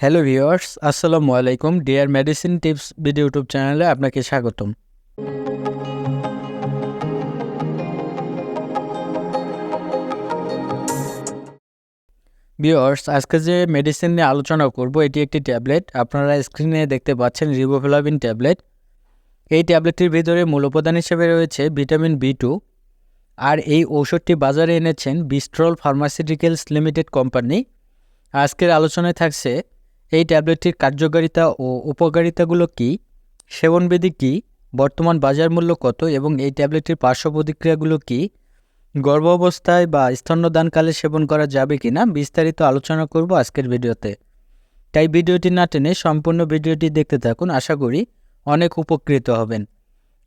Hello viewers, আসসালামু আলাইকুম। Dear medicine tips video YouTube চ্যানেলে আপনাকে স্বাগতম। ভিউয়ার্স, আজকে যে মেডিসিন নিয়ে আলোচনা করব এটি একটি ট্যাবলেট। আপনারা স্ক্রিনে দেখতে পাচ্ছেন রিবোফ্লাভিন ট্যাবলেট। এই ট্যাবলেটটির ভিতরে মূল উপাদান হিসেবে রয়েছে ভিটামিন B2। আর এই ঔষধটি বাজারে এনেছেন বিস্ট্রল ফার্মাসিউটিক্যালস লিমিটেড কোম্পানি। আজকের আলোচনায় থাকছে এই ট্যাবলেটটির কার্যকারিতা ও উপকারিতাগুলো কী, সেবনবিধি কী, বর্তমান বাজার মূল্য কত এবং এই ট্যাবলেটটির পার্শ্ব প্রতিক্রিয়াগুলো কী, গর্ভাবস্থায় বা স্তন্যদানকালে সেবন করা যাবে কি না, বিস্তারিত আলোচনা করব আজকের ভিডিওতে। তাই ভিডিওটি না টেনে সম্পূর্ণ ভিডিওটি দেখতে থাকুন, আশা করি অনেক উপকৃত হবেন।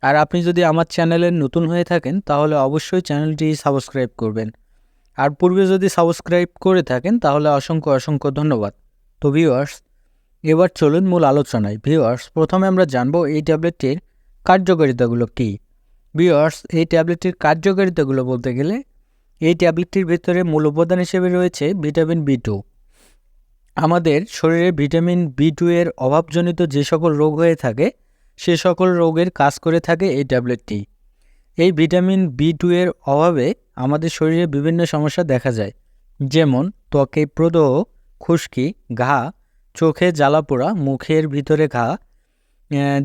আর আপনি যদি আমার চ্যানেলে নতুন হয়ে থাকেন তাহলে অবশ্যই চ্যানেলটি সাবস্ক্রাইব করবেন। আর পূর্বে যদি সাবস্ক্রাইব করে থাকেন তাহলে অসংখ্য ধন্যবাদ। তো ভিউয়ার্স, এবার চলুন মূল আলোচনায়। ভিউয়ার্স, প্রথমে আমরা জানব এই ট্যাবলেটটির কার্যকারিতাগুলো কী। ভিউয়ার্স, এই ট্যাবলেটটির কার্যকারিতাগুলো বলতে গেলে এই ট্যাবলেটটির ভিতরে মূল উপাদান হিসেবে রয়েছে ভিটামিন B2। আমাদের শরীরে ভিটামিন B2 এর অভাবজনিত যে সকল রোগ হয়ে থাকে সে সকল রোগের কাজ করে থাকে এই ট্যাবলেটটি। এই ভিটামিন B2 এর অভাবে আমাদের শরীরে বিভিন্ন সমস্যা দেখা যায়, যেমন ত্বকে প্রদাহ, খুশকি, ঘা, চোখে জ্বালাপোড়া, মুখের ভিতরে ঘা,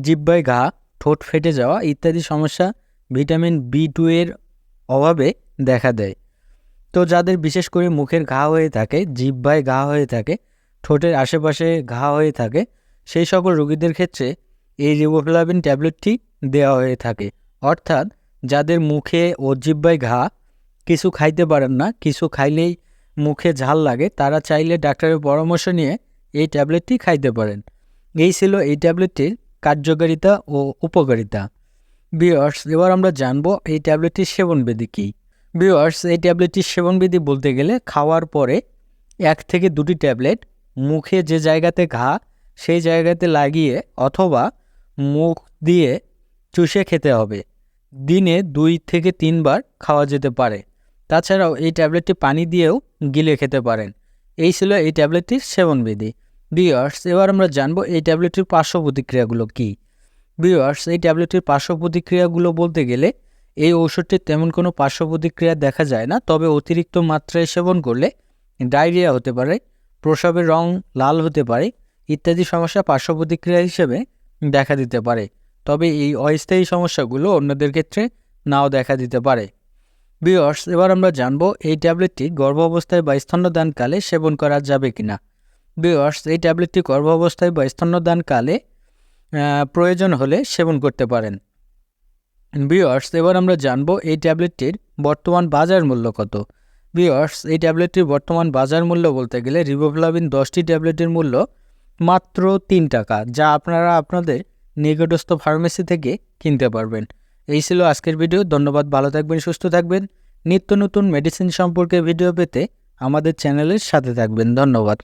জিহ্বায় ঘা, ঠোঁট ফেটে যাওয়া ইত্যাদি সমস্যা ভিটামিন B2 এর অভাবে দেখা দেয়। তো যাদের বিশেষ করে মুখের ঘা হয়ে থাকে, জিহ্বায় ঘা হয়ে থাকে, ঠোঁটের আশেপাশে ঘা হয়ে থাকে, সেই সকল রোগীদের ক্ষেত্রে এই রিবোফ্লাভিন ট্যাবলেটটি দেওয়া হয়ে থাকে। অর্থাৎ যাদের মুখে ও জিহ্বায় ঘা, কিছু খাইতে পারেন না, কিছু খাইলেই মুখে ঝাল লাগে, তারা চাইলে ডাক্তারের পরামর্শ নিয়ে এই ট্যাবলেটটি খাইতে পারেন। এই ছিল এই ট্যাবলেটটির কার্যকারিতা ও উপকারিতা। ভিউয়ার্স, এবার আমরা জানব এই ট্যাবলেটটির সেবনবিধি কী। ভিউয়ার্স, এই ট্যাবলেটটির সেবনবিধি বলতে গেলে খাওয়ার পরে 1 থেকে 2টি ট্যাবলেট মুখে যে জায়গাতে ঘা সেই জায়গাতে লাগিয়ে অথবা মুখ দিয়ে চুষে খেতে হবে। দিনে 2 থেকে 3 বার খাওয়া যেতে পারে। তাছাড়াও এই ট্যাবলেটটি পানি দিয়েও গিলে খেতে পারেন। এই ছিল এই ট্যাবলেটটির সেবনবিধি। ভিউয়ার্স, এবার আমরা জানব এই ট্যাবলেটটির পার্শ্ব প্রতিক্রিয়াগুলো কী। ভিউয়ার্স, এই ট্যাবলেটটির পার্শ্ব প্রতিক্রিয়াগুলো বলতে গেলে এই ঔষধটির তেমন কোনো পার্শ্ব প্রতিক্রিয়া দেখা যায় না, তবে অতিরিক্ত মাত্রায় সেবন করলে ডায়রিয়া হতে পারে, প্রস্রাবের রং লাল হতে পারে ইত্যাদি সমস্যা পার্শ্ব প্রতিক্রিয়া হিসেবে দেখা দিতে পারে। তবে এই অস্থায়ী সমস্যাগুলো অন্যদের ক্ষেত্রে নাও দেখা দিতে পারে। ভিউয়ার্স, এবার আমরা জানব এই ট্যাবলেটটি গর্ভাবস্থায় বা স্তন্যদানকালে সেবন করা যাবে কিনা। ভিউয়ার্স, এই ট্যাবলেটটি গর্ভাবস্থায় বা স্তন্যদানকালে প্রয়োজন হলে সেবন করতে পারেন। ভিউয়ার্স, এবার আমরা জানব এই ট্যাবলেটটির বর্তমান বাজার মূল্য কত। ভিউয়ার্স, এই ট্যাবলেটটির বর্তমান বাজার মূল্য বলতে গেলে রিবোফ্লাভিন 10টি ট্যাবলেটের মূল্য মাত্র 3 টাকা, যা আপনারা আপনাদের নিকটস্থ ফার্মেসি থেকে কিনতে পারবেন। এই ছিল আজকের ভিডিও। ধন্যবাদ, ভালো থাকবেন, সুস্থ থাকবেন। নিত্য নতুন মেডিসিন সম্পর্কে ভিডিও পেতে আমাদের চ্যানেলের সাথে থাকবেন। ধন্যবাদ।